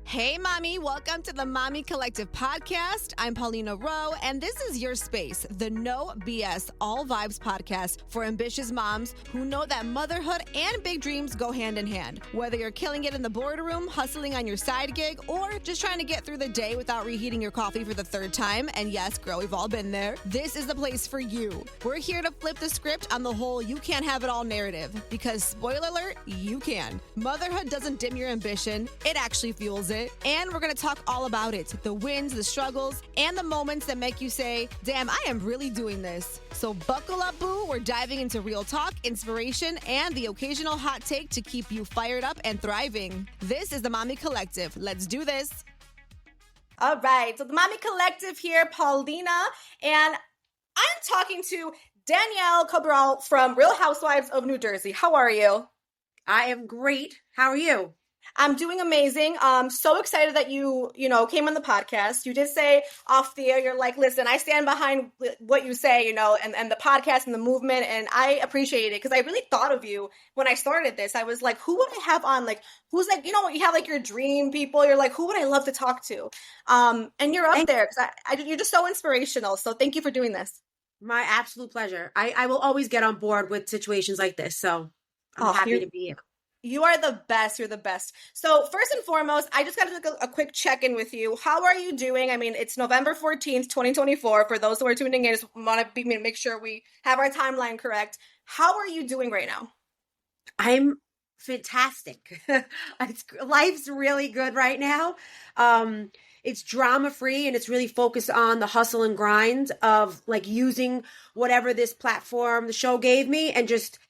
Hey, Mommy, welcome to the Mami Collective podcast. I'm Paulina Rowe, and this is your space, the No BS All Vibes podcast for ambitious moms who know that motherhood and big dreams go hand in hand. Whether you're killing it in the boardroom, hustling on your side gig, or just trying to get through the day without reheating your coffee for the third time, and yes, girl, we've all been there, this is the place for you. We're here to flip the script on the whole you can't have it all narrative, because spoiler alert, you can. Motherhood doesn't dim your ambition, it actually fuels it. And we're going to talk all about it, the wins, the struggles, and the moments that make you say, damn, I am really doing this. So buckle up, boo. We're diving into real talk, inspiration, and the occasional hot take to keep you fired up and thriving. This is the Mami Collective. Let's do this. All right. So the Mami Collective here, Paulina, and I'm talking to Danielle Cabral from Real Housewives of New Jersey. How are you? I am great. How are you? I'm doing amazing. So excited that you came on the podcast. You did say off the air, you're like, listen, I stand behind what you say, and the podcast and the movement. And I appreciate it because I really thought of you when I started this. I was like, who would I have on? Like, who's like, you have like your dream people. You're like, who would I love to talk to? And you're up there because you're just so inspirational. So thank you for doing this. My absolute pleasure. I will always get on board with situations like this. So I'm happy to be here. You are the best. You're the best. So first and foremost, I just got to do a quick check-in with you. How are you doing? I mean, it's November 14th, 2024. For those who are tuning in, just want to make sure we have our timeline correct. How are you doing right now? I'm fantastic. Life's really good right now. It's drama-free and it's really focused on the hustle and grind of like using whatever this platform, the show gave me and just,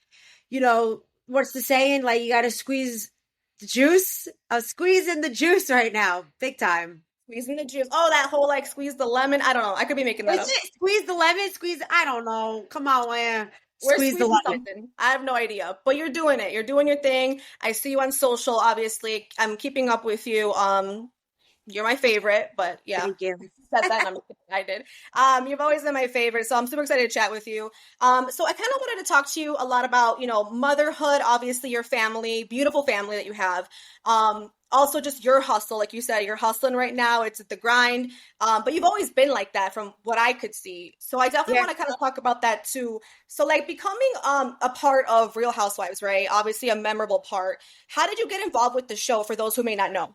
what's the saying? Like, you got to squeeze the juice. I'm squeezing the juice right now. Big time. Squeezing the juice. Oh, that whole, like, squeeze the lemon. I don't know. I could be making that up. Squeeze the lemon? I don't know. Come on, man. Squeeze the lemon. Something. I have no idea. But you're doing it. You're doing your thing. I see you on social, obviously. I'm keeping up with you. You're my favorite, but yeah. Thank you. Said that, I did. You've always been my favorite, so I'm super excited to chat with you. So I kind of wanted to talk to you a lot about, motherhood, obviously your family, beautiful family that you have. Also just your hustle, like you said, you're hustling right now. It's the grind, but you've always been like that from what I could see. So I definitely want to kind of talk about that too. So like becoming a part of Real Housewives, right? Obviously a memorable part. How did you get involved with the show for those who may not know?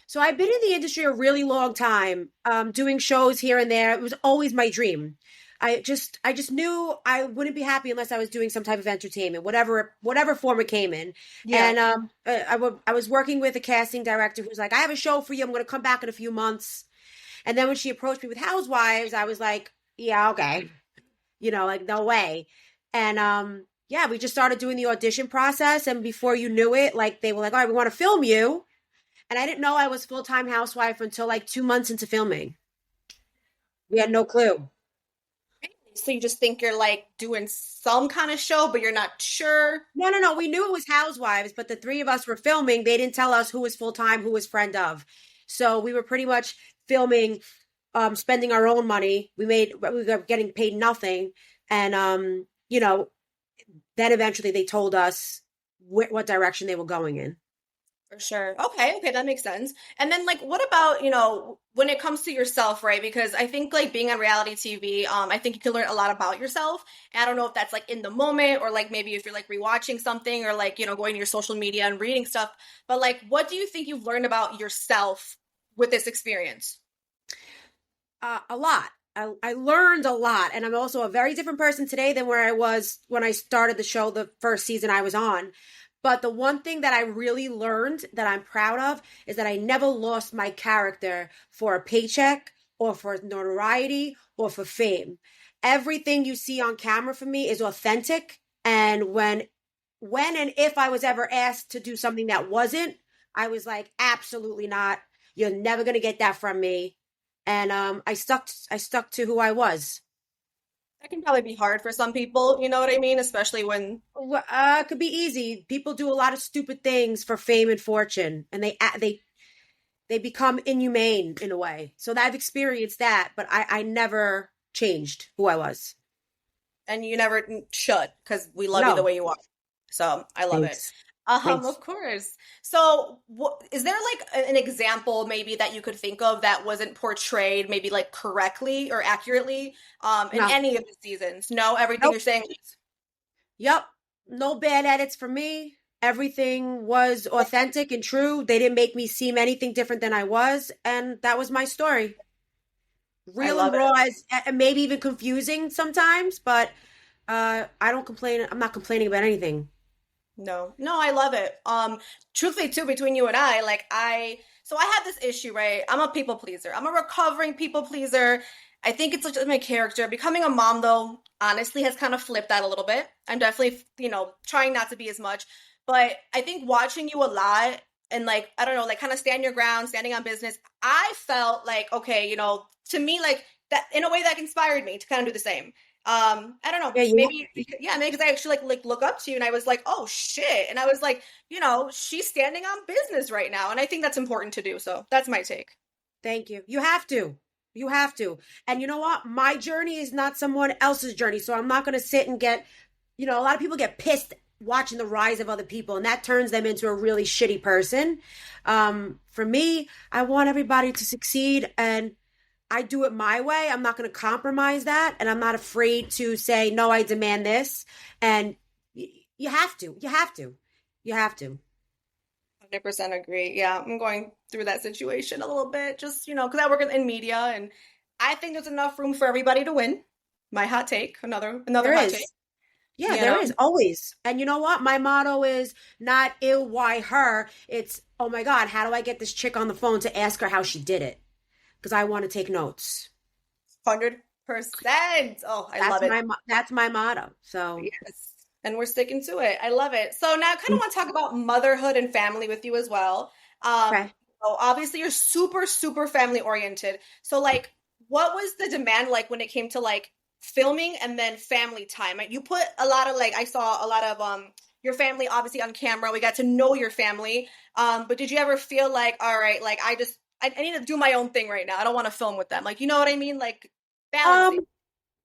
So I've been in the industry a really long time, doing shows here and there. It was always my dream. I just knew I wouldn't be happy unless I was doing some type of entertainment, whatever form it came in. Yeah. And I was working with a casting director who was like, I have a show for you. I'm going to come back in a few months. And then when she approached me with Housewives, I was like, yeah, okay. Like, no way. And we just started doing the audition process. And before you knew it, like, they were like, all right, we want to film you. And I didn't know I was full-time housewife until like 2 months into filming. We had no clue. So you just think you're like doing some kind of show, but you're not sure? No. We knew it was Housewives, but the three of us were filming. They didn't tell us who was full-time, who was friend of. So we were pretty much filming, spending our own money. We were getting paid nothing. And, then eventually they told us what direction they were going in. For sure. Okay, that makes sense. And then like, what about, when it comes to yourself, right? Because I think like being on reality TV, I think you can learn a lot about yourself. And I don't know if that's like in the moment or like maybe if you're like rewatching something or like, going to your social media and reading stuff. But like, what do you think you've learned about yourself with this experience? A lot. I learned a lot. And I'm also a very different person today than where I was when I started the show the first season I was on. But the one thing that I really learned that I'm proud of is that I never lost my character for a paycheck or for notoriety or for fame. Everything you see on camera for me is authentic. And when and if I was ever asked to do something that wasn't, I was like, absolutely not. You're never going to get that from me. And I stuck to who I was. That can probably be hard for some people, you know what I mean? Especially when... it could be easy. People do a lot of stupid things for fame and fortune, and they become inhumane in a way. So I've experienced that, but I never changed who I was. And you never should, because we love you the way you are. So I love it. Thanks. Of course. So, is there like an example maybe that you could think of that wasn't portrayed maybe like correctly or accurately in No. any of the seasons? No, everything Nope. you're saying is Yep. No bad edits for me. Everything was authentic and true. They didn't make me seem anything different than I was, and that was my story. I Real and love raw, it. as and maybe even confusing sometimes, but I don't complain. I'm not complaining about anything. No, no, I love it. Truthfully, too, between you and I, so I had this issue, right? I'm a people pleaser. I'm a recovering people pleaser. I think it's just my character. Becoming a mom, though, honestly, has kind of flipped that a little bit. I'm definitely, trying not to be as much. But I think watching you a lot and like, I don't know, like kind of stand your ground, standing on business, I felt like, okay, to me, like that in a way that inspired me to kind of do the same. I don't know, Yeah, you. maybe yeah, maybe because I actually like look up to you and I was like, oh shit. And I was like, she's standing on business right now. And I think that's important to do. So that's my take. Thank you. You have to. You have to. And you know what? My journey is not someone else's journey. So I'm not going to sit and get, a lot of people get pissed watching the rise of other people, and that turns them into a really shitty person. For me, I want everybody to succeed, and I do it my way. I'm not going to compromise that. And I'm not afraid to say, no, I demand this. And you have to. You have to. You have to. 100% agree. Yeah, I'm going through that situation a little bit, just, because I work in media and I think there's enough room for everybody to win. My hot take, another There hot take, is. Yeah, you there know? is always. And you know what? My motto is not ill, why her? It's, oh my God, how do I get this chick on the phone to ask her how she did it? Because I want to take notes. 100%. Oh, I love it. That's my motto. So, Yes. And we're sticking to it. I love it. So now I kind of want to talk about motherhood and family with you as well. okay. So obviously you're super, super family oriented. So like, what was the demand like when it came to like filming and then family time? Like, you put a lot of like, I saw a lot of your family obviously on camera. We got to know your family. But did you ever feel like, all right, like I need to do my own thing right now. I don't want to film with them. Like, you know what I mean? Like balancing. Um,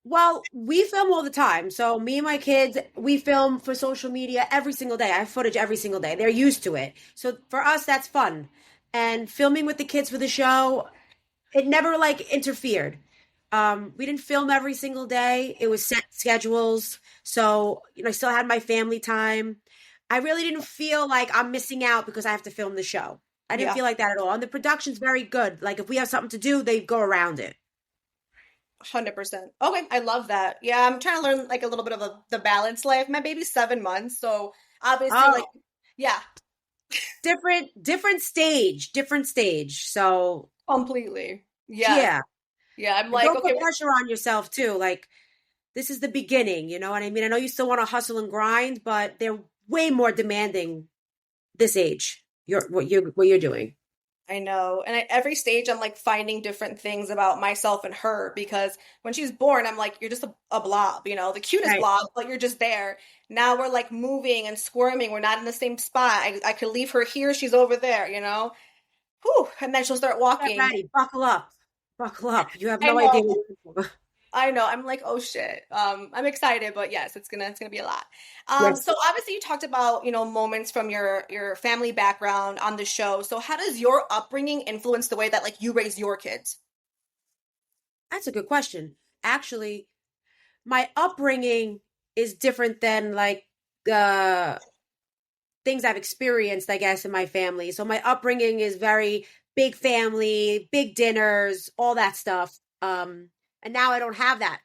well, we film all the time. So me and my kids, we film for social media every single day. I have footage every single day. They're used to it. So for us, that's fun. And filming with the kids for the show, it never like interfered. We didn't film every single day. It was set schedules. So, I still had my family time. I really didn't feel like I'm missing out because I have to film the show. I didn't Yeah. feel like that at all. And the production's very good. Like if we have something to do, they go around it. 100%. Okay, I love that. Yeah, I'm trying to learn like a little bit of the balance life. My baby's 7 months, so obviously, like, Oh, yeah, different stage, different stage. So completely. Yes. yeah. Yeah, I'm And like, don't okay, put pressure on yourself too. Like this is the beginning, you know what I mean? I know you still want to hustle and grind, but they're way more demanding this age. What you're doing. I know. And at every stage, I'm like finding different things about myself and her because when she's born, I'm like, you're just a blob, the cutest Right. blob, but you're just there. Now we're like moving and squirming. We're not in the same spot. I could leave her here. She's over there. Whew. And then she'll start Get walking. ready. Buckle up. Buckle up. You have I no idea know. what you're in for. I know. I'm like, oh shit. I'm excited, but yes, it's gonna be a lot. So Yes. obviously you talked about, moments from your family background on the show. So how does your upbringing influence the way that like you raise your kids? That's a good question. Actually, my upbringing is different than like the things I've experienced, I guess, in my family. So my upbringing is very big family, big dinners, all that stuff. And now I don't have that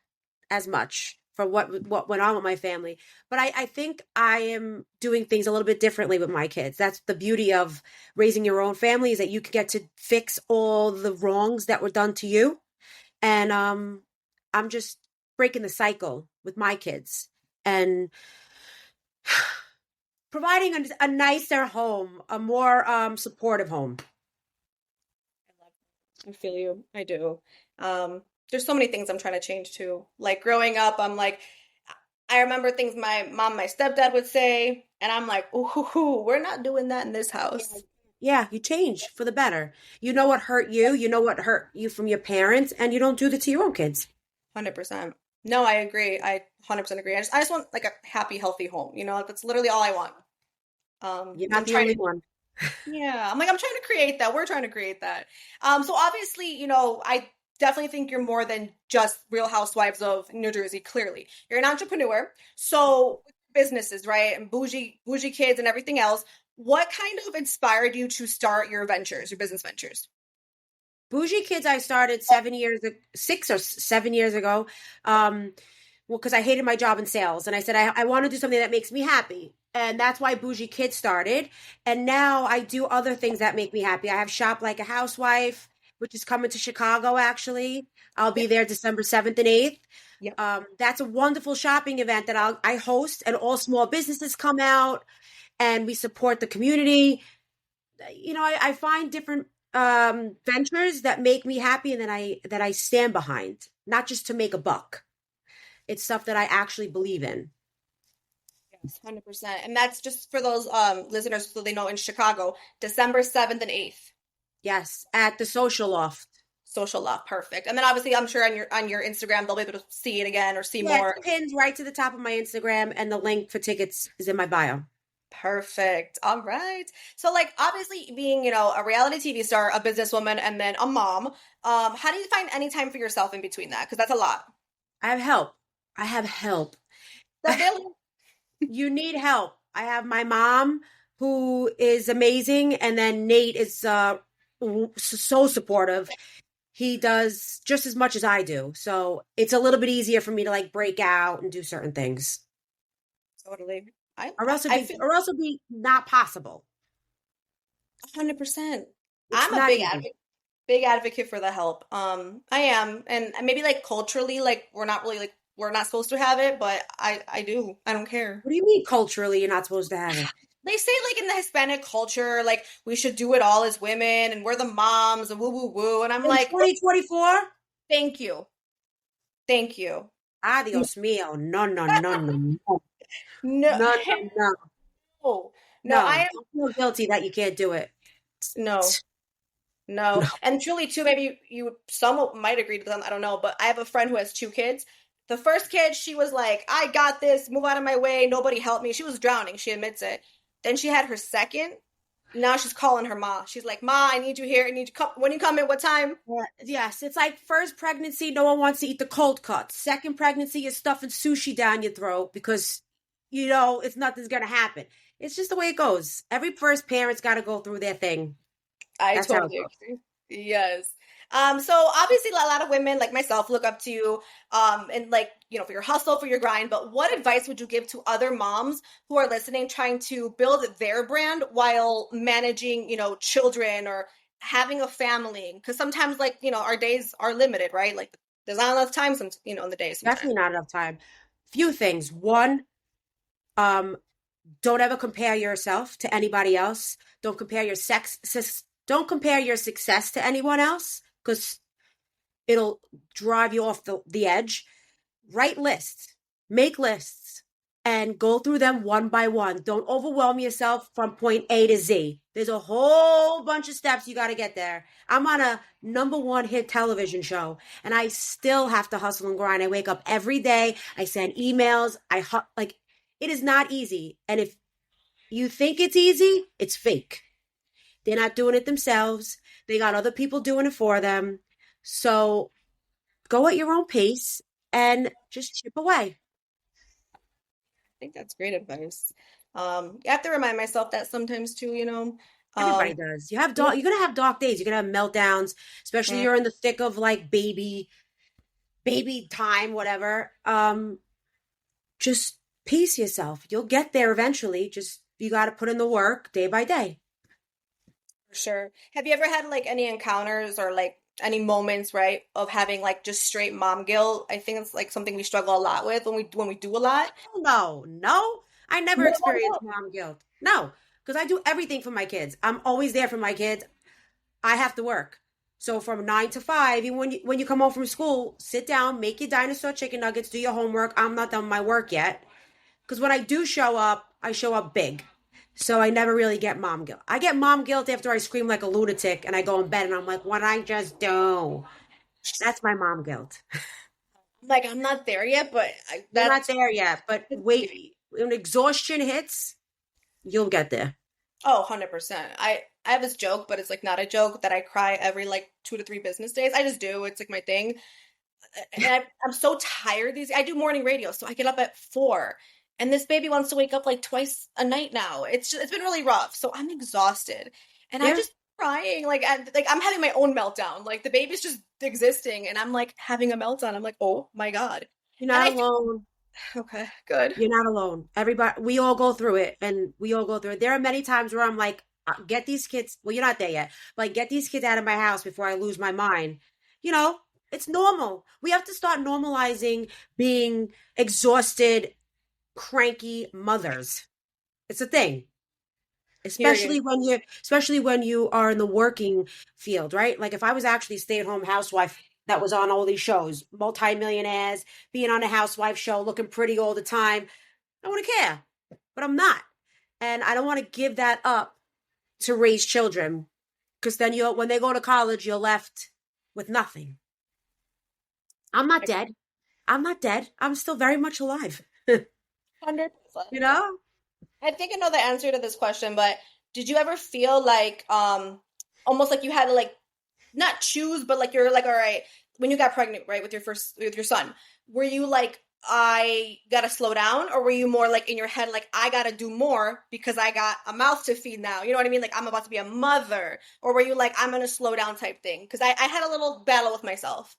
as much for what went on with my family. But I think I am doing things a little bit differently with my kids. That's the beauty of raising your own family is that you can get to fix all the wrongs that were done to you. And I'm just breaking the cycle with my kids and providing a nicer home, a more supportive home. I feel you. I do. There's so many things I'm trying to change too. Like growing up, I'm like, I remember things my mom, my stepdad would say, and I'm like, ooh, we're not doing that in this house. Yeah, you change for the better. You know what hurt you, you know what hurt you from your parents, and you don't do that to your own kids. 100%. No, I agree. I 100% agree. I just want like a happy, healthy home. That's literally all I want. You're I'm not the trying only to, one. yeah, I'm trying to create that. We're trying to create that. So obviously, I definitely think you're more than just Real Housewives of New Jersey. Clearly, you're an entrepreneur. So businesses, right, and bougie kids and everything else. What kind of inspired you to start your ventures, your business ventures? Bougie Kids, I started 6 or 7 years ago. Well, because I hated my job in sales. And I said, I want to do something that makes me happy. And that's why Bougie Kids started. And now I do other things that make me happy. I have Shop Like a Housewife, which is coming to Chicago, actually. I'll be Yep. there December 7th and 8th. Yep. That's a wonderful shopping event that I host, and all small businesses come out and we support the community. I find different ventures that make me happy and that I stand behind, not just to make a buck. It's stuff that I actually believe in. Yes, 100%. And that's just for those listeners so they know in Chicago, December 7th and 8th. Yes, at the Social Loft. Social Love, perfect. And then obviously I'm sure on your Instagram they'll be able to see it again or see Yeah, more. it's pinned right to the top of my Instagram, and the link for tickets is in my bio. Perfect. All right. So like obviously being, a reality TV star, a businesswoman, and then a mom, how do you find any time for yourself in between that? Because that's a lot. I have help. I have help. The village. You need help. I have my mom, who is amazing, and then Nate is so supportive. He does just as much as I do. So it's a little bit easier for me to like break out and do certain things. Totally. I Or else I it'd be feel or else it'd be not possible. 100%. It's I'm a not easy. big advocate for the help. I am, and maybe like culturally, like we're not supposed to have it, but I do. I don't care. What do you mean culturally you're not supposed to have it? They say like in the Hispanic culture, like we should do it all as women, and we're the moms, and woo woo woo. And I'm In like, 2024? thank you, thank you. Adios mio. No, no, no, no, no. No, No, heck no, no. no, no. I No. am Don't feel guilty that you can't do it. no. No, No. and truly too, maybe some might agree to them. I don't know, but I have a friend who has two kids. The first kid, she was like, "I got this. Move out of my way. Nobody help me." She was drowning. She admits it. Then she had her second. Now she's calling her ma. She's like, "Ma, I need you here. I need you come. When you come in, what time?" Yes, it's like first pregnancy, no one wants to eat the cold cuts. Second pregnancy, you're stuffing sushi down your throat because it's nothing's gonna happen. It's just the way it goes. Every first parent's got to go through their thing. I That's how it totally goes. agree. Yes. So obviously a lot of women like myself look up to you, and like, for your hustle, for your grind, but what advice would you give to other moms who are listening, trying to build their brand while managing, children or having a family? Because sometimes like, our days are limited, right? Like there's not enough time in the day sometimes. Definitely not enough time. Few things. One, um, don't ever compare yourself to anybody else. Don't compare your success to anyone else, because it'll drive you off the edge. Write lists, make lists, and go through them one by one. Don't overwhelm yourself from point A to Z. There's a whole bunch of steps you got to get there. I'm on a #1 hit television show, and I still have to hustle and grind. I wake up every day. I send emails. Like, it is not easy. And if you think it's easy, it's fake. They're not doing it themselves. They got other people doing it for them. So go at your own pace and just chip away. I think that's great advice. You have to remind myself that sometimes too, Everybody does. You're gonna have dark days. You're gonna have meltdowns, especially mm, you're in the thick of like baby time, whatever. Just pace yourself. You'll get there eventually. Just you got to put in the work day by day. for sure. Have you ever had like any encounters or like any moments, right, of having like just straight mom guilt? I think it's like something we struggle a lot with when we do a lot. No. I never No, no, experienced no. mom guilt. No, because I do everything for my kids. I'm always there for my kids. I have to work. So from 9 to 5, even when you come home from school, sit down, make your dinosaur chicken nuggets, do your homework. I'm not done with my work yet. Because when I do show up, I show up big. So I never really get mom guilt. I get mom guilt after I scream like a lunatic and I go in bed and I'm like, what did I just do? That's my mom guilt. Like I'm not there yet, but You're not that's there yet, but wait, when exhaustion hits, you'll get there. Oh, 100%. I have this joke, but it's like not a joke that I cry every like 2 to 3 business days. I just do. It's like my thing. And I'm so tired these. I do morning radio, so I get up at 4, and this baby wants to wake up like twice a night now. It's been really rough, so I'm exhausted, and I'm Yeah, just crying. Like I'm having my own meltdown. Like the baby's just existing, and I'm like having a meltdown. I'm like, oh my God. you're And not alone. okay, good. You're not alone. Everybody, we all go through it, and we all go through it. There are many times where I'm like, get these kids. Well, you're not there yet. But like, get these kids out of my house before I lose my mind. You know, it's normal. We have to start normalizing being exhausted, cranky mothers. It's a thing. Period. Especially when you are in the working field, right? Like if I was actually a stay-at-home housewife that was on all these shows, multimillionaires, being on a housewife show, looking pretty all the time, I wouldn't care. But I'm not. And I don't want to give that up to raise children because then when they go to college, you're left with nothing. I'm not dead. I'm not dead. I'm still very much alive. 100%. You know? I think I know the answer to this question, but did you ever feel like almost like you had to like not choose, but like you're like, all right, when you got pregnant, right, with your son, were you like, I gotta slow down, or were you more like in your head, like I gotta do more because I got a mouth to feed now? You know what I mean? Like I'm about to be a mother, or were you like I'm gonna slow down type thing? Because I had a little battle with myself.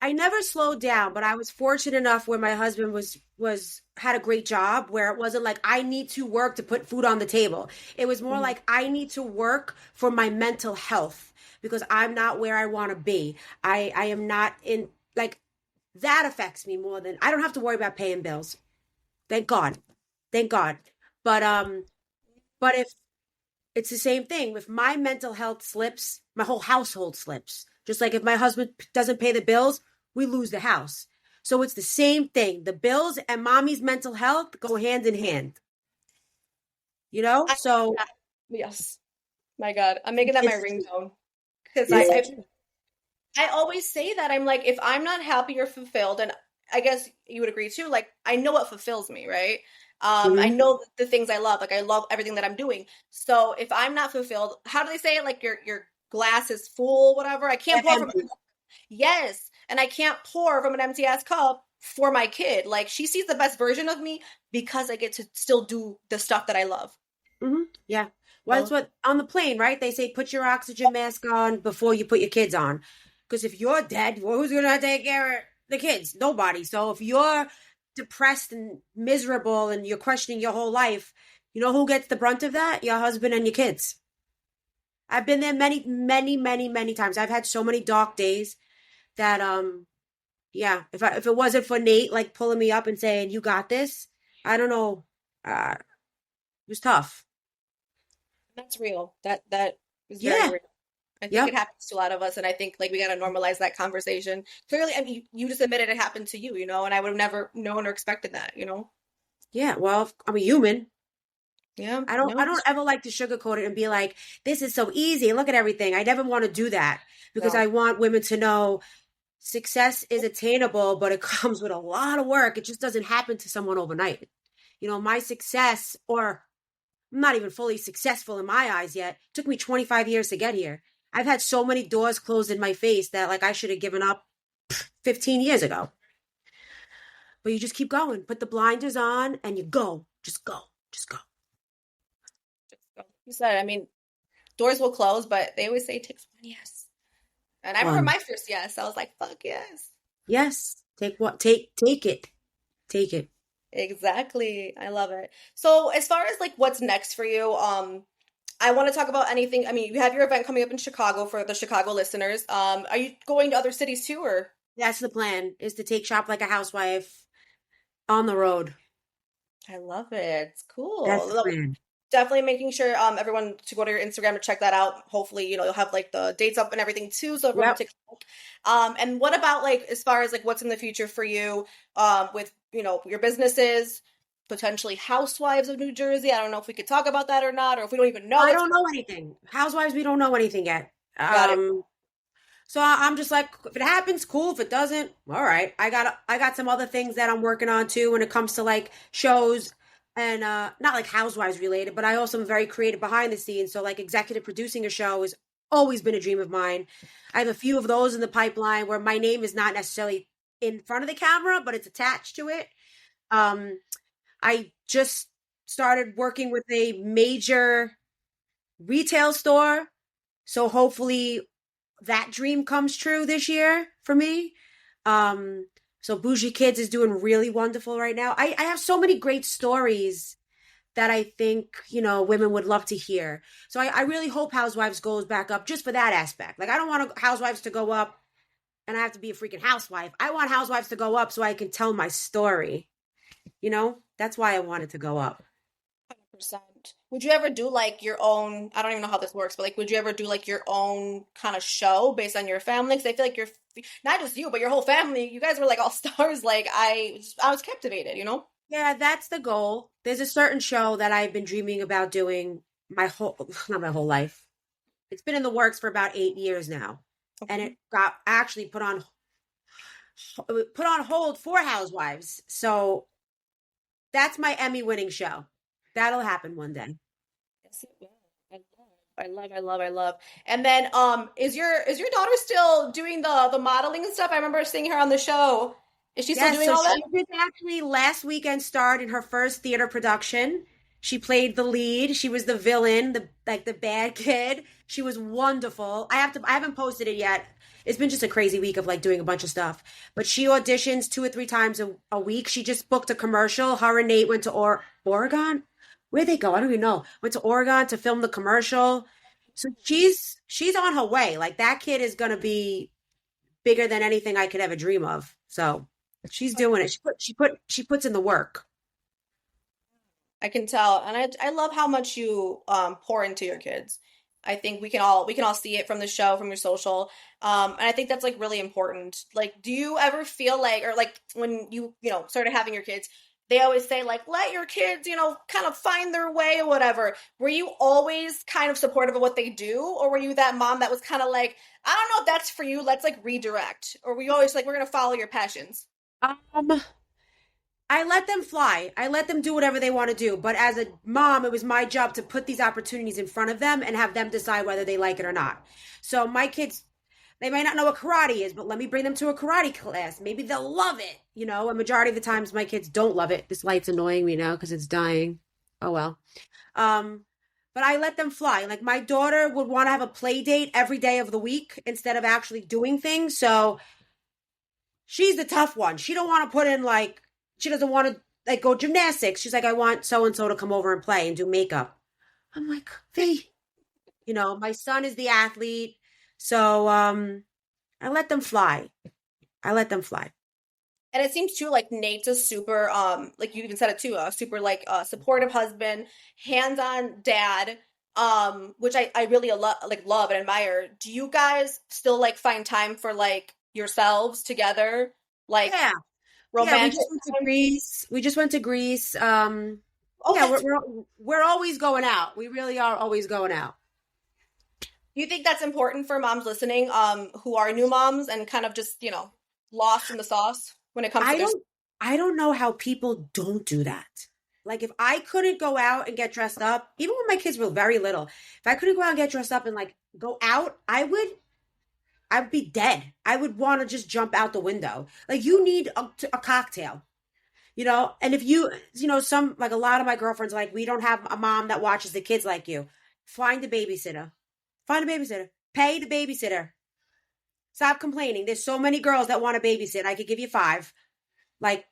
I never slowed down, but I was fortunate enough where my husband was had a great job where it wasn't like I need to work to put food on the table. It was more Mhm. like I need to work for my mental health because I'm not where I want to be. I am not in like that affects me more than I don't have to worry about paying bills. Thank God. Thank God. But if it's the same thing, if my mental health slips, my whole household slips. Just like if my husband doesn't pay the bills, we lose the house. So it's the same thing. The bills and mommy's mental health go hand in hand, you know? I, So yes, my God, I'm making that my it's, ringtone because it's I always say that I'm like, if I'm not happy or fulfilled, and I guess you would agree too, like I know what fulfills me, right? I mhm. know the things I love, like I love everything that I'm doing. So if I'm not fulfilled, how do they say it? Like your glass is full, whatever. I can't pour from Empty. yes, and I can't pour from an empty ass cup for my kid. Like she sees the best version of me because I get to still do the stuff that I love. Yeah. Well, that's So what on the plane, right? They say put your oxygen mask on before you put your kids on. Because if you're dead, well, who's going to take care of the kids? Nobody. So if you're depressed and miserable and you're questioning your whole life, you know who gets the brunt of that? Your husband and your kids. I've been there many, many, many, many times. I've had so many dark days that yeah, if it wasn't for Nate like pulling me up and saying, "You got this." I don't know. It was tough. that's real. That is very Yeah. real. I think it Yep. happens to a lot of us, and I think like we got to normalize that conversation. Clearly, I mean, you just admitted it happened to you, and I would have never known or expected that. Yeah, well, I'm a human. Yeah, I no, don't ever like to sugarcoat it and be like, this is so easy. Look at everything. I never want to do that because no, I want women to know success is attainable, but it comes with a lot of work. It just doesn't happen to someone overnight. My success, or I'm not even fully successful in my eyes yet, took me 25 years to get here. I've had so many doors closed in my face that like I should have given up 15 years ago. But you just keep going. Put the blinders on and you go. Just go. Just go. just go. You said, I mean, doors will close, but they always say it takes one yes. And I remember One. my first yes. I was like, fuck yes. Yes. Take what? Take it. Take it. Exactly. I love it. So as far as like what's next for you, I want to talk about anything. I mean, you have your event coming up in Chicago for the Chicago listeners. Are you going to other cities too, or? That's the plan, is to take Shop Like a Housewife on the road. I love it. It's That's cool. the Look, plan. definitely making sure everyone to go to your Instagram to check that out. Hopefully, you'll have like the dates up and everything too, so everyone will Yep. take a look. And what about like as far as like what's in the future for you with your businesses, potentially Housewives of New Jersey? I don't know if we could talk about that or not, or if we don't even know I what's don't know anything. Housewives, we don't know anything yet. got it. So I'm just like, if it happens, cool. If it doesn't, all right. I got some other things that I'm working on too when it comes to like shows. and not like Housewives related, but I also am very creative behind the scenes. So like executive producing a show has always been a dream of mine. I have a few of those in the pipeline where my name is not necessarily in front of the camera, but it's attached to it. Um, I just started working with a major retail store. So hopefully that dream comes true this year for me. Um, so Bougie Kids is doing really wonderful right now. I have so many great stories that I think, women would love to hear. So I really hope Housewives goes back up just for that aspect. Like, I don't want Housewives to go up and I have to be a freaking housewife. I want Housewives to go up so I can tell my story. That's why I want it to go up. 100%. Would you ever do like your own, I don't even know how this works, but like, would you ever do like your own kind of show based on your family? Because I feel like you're not just you, but your whole family, you guys were like all stars. Like I was captivated, you know? Yeah, that's the goal. There's a certain show that I've been dreaming about doing not my whole life. It's been in the works for about 8 years now. And Okay. it got actually put on hold for Housewives. So that's my Emmy winning show. That'll happen one day. Yes, it will. I love. And then is your daughter still doing the modeling and stuff? I remember seeing her on the show. Is she still Yes, doing so all that? she did actually last weekend starred in her first theater production. She played the lead. She was the villain, the bad kid. She was wonderful. I haven't posted it yet. It's been just a crazy week of like doing a bunch of stuff. But she auditions 2 or 3 times a week. She just booked a commercial. Her and Nate went to Oregon. Where'd they go? I don't even know. Went to Oregon to film the commercial. So she's on her way. Like that kid is gonna be bigger than anything I could ever dream of. So she's doing it. She puts in the work. I can tell, and I love how much you pour into your kids. I think we can all see it from the show, from your social, and I think that's like really important. Like, do you ever feel like, or like when you started having your kids, they always say like let your kids kind of find their way or whatever. Were you always kind of supportive of what they do, or were you that mom that was kind of like I don't know if that's for you, let's like redirect, or were you always like we're gonna follow your passions? Um, I let them fly. I let them do whatever they want to do. But as a mom, it was my job to put these opportunities in front of them and have them decide whether they like it or not. So my kids, they might not know what karate is, but let me bring them to a karate class. Maybe they'll love it. A majority of the times my kids don't love it. This light's annoying me now because it's dying. Oh well. Um, but I let them fly. Like my daughter would want to have a play date every day of the week instead of actually doing things. So she's the tough one. She don't want to put in like she doesn't want to like go gymnastics. She's like, I want so and so to come over and play and do makeup. I'm like, V, my son is the athlete. So I let them fly. I let them fly. And it seems too like Nate's a super like you even said it too, a super like supportive husband, hands-on dad, which I really love and admire. Do you guys still like find time for like yourselves together? Like Yeah. Yeah, we romantic just went to time? Greece. We just went to Greece. Oh, Yeah, that's we're always going out. We really are always going out. do you think that's important for moms listening, who are new moms and kind of just, lost in the sauce when it comes to I their don't I don't know how people don't do that. Like if I couldn't go out and get dressed up, even when my kids were very little, if I couldn't go out and get dressed up and like go out, I'd be dead. I would want to just jump out the window. Like you need a cocktail, And if some like a lot of my girlfriends are like we don't have a mom that watches the kids like you. Find a babysitter. Find a babysitter. Pay the babysitter. Stop complaining. There's so many girls that want to babysit. I could give you 5. Like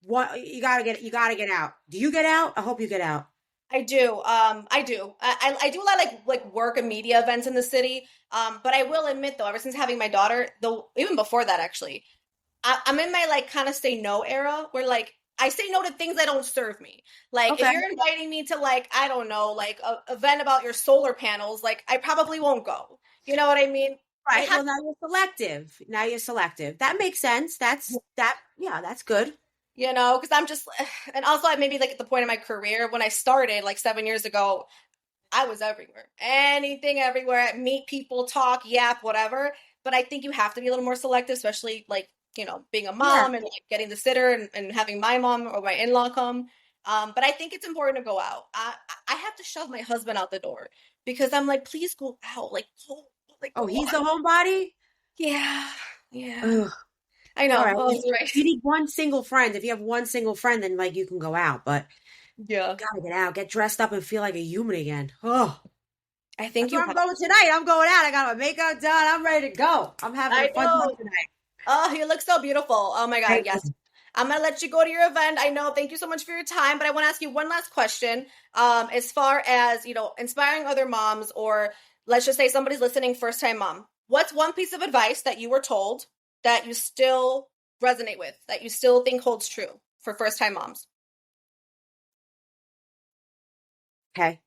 what you gotta get out. Do you get out? I hope you get out. I do. I do. I do a lot of like work and media events in the city. But I will admit though, ever since having my daughter, though even before that actually, I'm in my like kind of say no era where like I say no to things that don't serve me. Like if Okay. you're inviting me to like I don't know like a event about your solar panels, like I probably won't go. You know what I mean? I Right. have Well, now you're selective. Now you're selective. That makes sense. Yeah, that's good. because I'm just, and also I maybe like at the point in my career when I started like 7 years ago, I was everywhere, anything, everywhere. Meet people, talk, yap, whatever. But I think you have to be a little more selective, especially like being a Yeah. mom and like, getting the sitter and having my mom or my in-law come. But I think it's important to go out. I have to shove my husband out the door because I'm like, please go out. Like, Oh, go he's on. the homebody? Yeah. Yeah. Ugh. I All know. right. Oh, Well, that's right. you need one single friend. If you have one single friend, then like you can go out, but Yeah. gotta get out, get dressed up and feel like a human again. Oh, I think that's you where I'm have. going tonight. I'm going out. I got my makeup done. I'm ready to go. I'm having a I fun time know. tonight. Oh, you look so beautiful. Oh my God. Thank Yes. you. I'm gonna let you go to your event. I know. Thank you so much for your time. But I want to ask you one last question. As far as, inspiring other moms, or let's just say somebody's listening, first time mom. What's one piece of advice that you were told that you still resonate with, that you still think holds true for first time moms? Okay.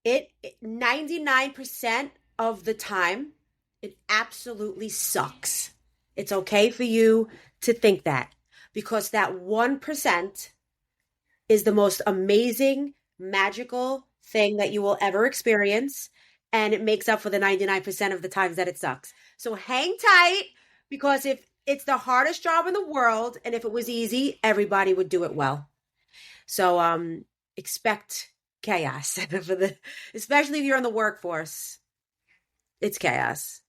It 99% of the time, it absolutely sucks. It's okay for you to think that because that 1% is the most amazing, magical thing that you will ever experience. And it makes up for the 99% of the times that it sucks. So hang tight because if it's the hardest job in the world and if it was easy, everybody would do it well. So expect chaos for the especially if you're in the workforce. It's chaos.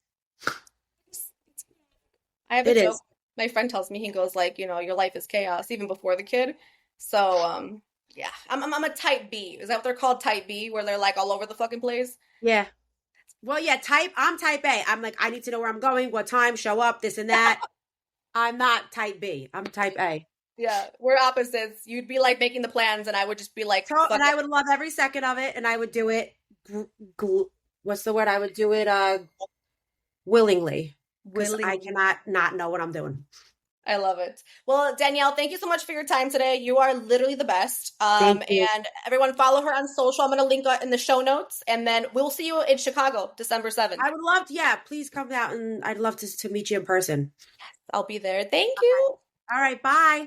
I have a It joke. is. My friend tells me, he goes like, your life is chaos even before the kid. So, yeah, I'm a type B. Is that what they're called? Type B, where they're like all over the fucking place. Yeah. Well, yeah, I'm type A. I'm like, I need to know where I'm going, what time, show up, this and that. I'm not type B. I'm type A. Yeah, we're opposites. You'd be like making the plans, and I would just be like, So, fuck and I it. would love every second of it, and I would do it. What's the word? I would do it willingly because I Willing. cannot not know what I'm doing. I love it. Well, Danielle, thank you so much for your time today. You are literally the best. Thank you. And everyone follow her on social. I'm going to link in the show notes, and then we'll see you in Chicago, December 7th. I would love to. Yeah, please come out, and I'd love to meet you in person. I'll be there. Thank you. All right. Bye.